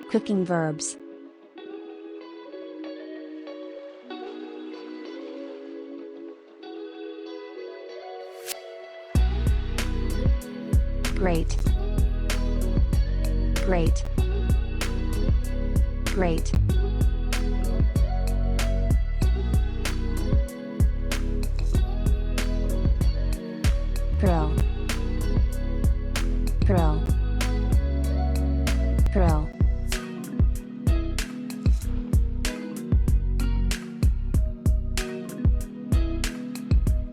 Cooking verbs. Great. Great. Great. Thrill. Thrill. Thrill.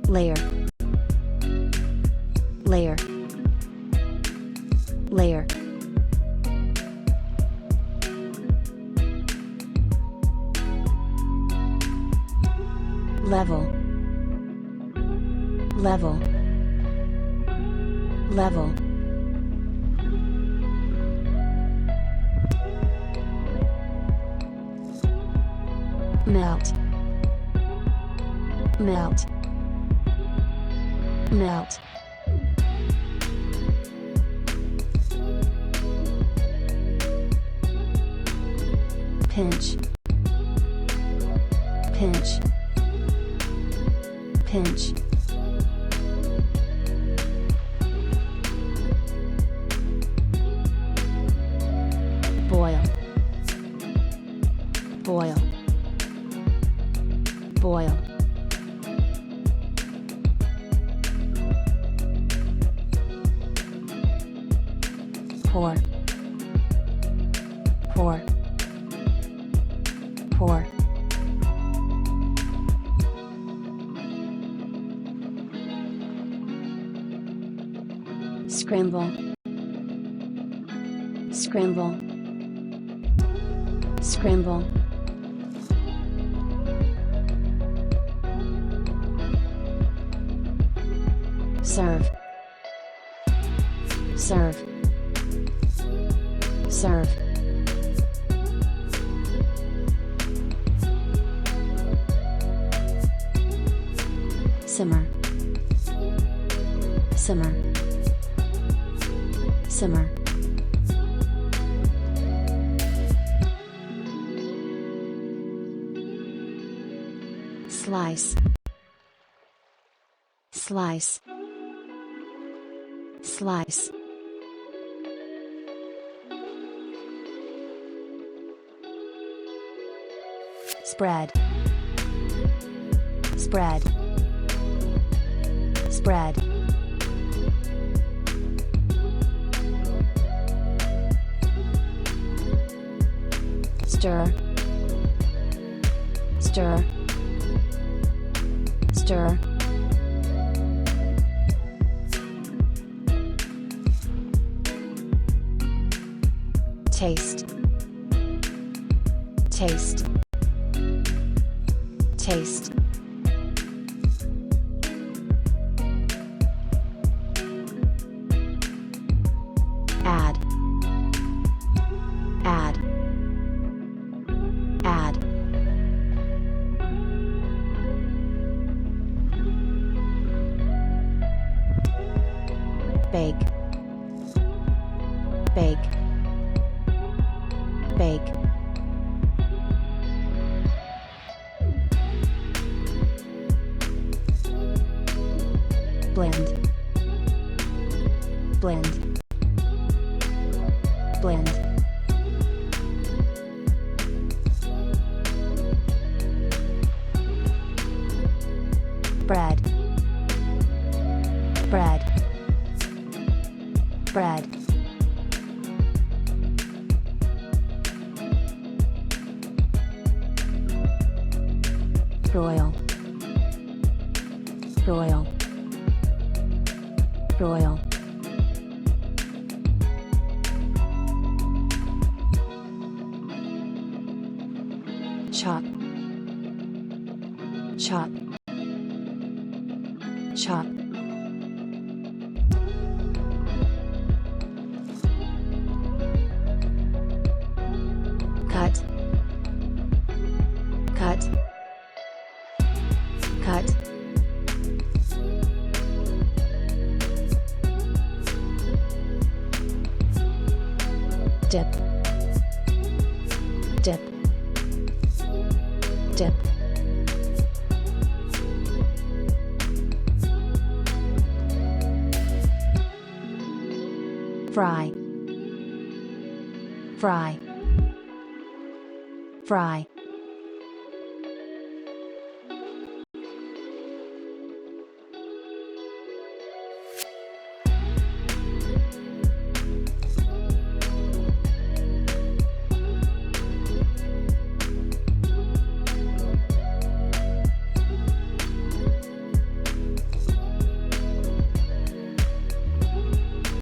Layer. Layer. Layer. Level. Level. Level. Melt. Melt. Melt. Pinch. Pinch. Pinch. Boil. Boil. Boil. Pour. Pour. Pour. Scramble. Scramble. Scramble. Serve. Serve. Serve. Simmer. Simmer. Simmer. Slice. Slice. Slice. Spread. Spread. Spread. Stir. Stir. Stir. Taste. Taste. Taste. Add. Add. Add. Bake. Bake. Bake. Blend. Blend. Blend. Bread. Bread. Bread. Broil. Broil. Broil. Chop. Chop. Chop. Cut. Cut. Cut. Dip. dip, fry, fry, fry,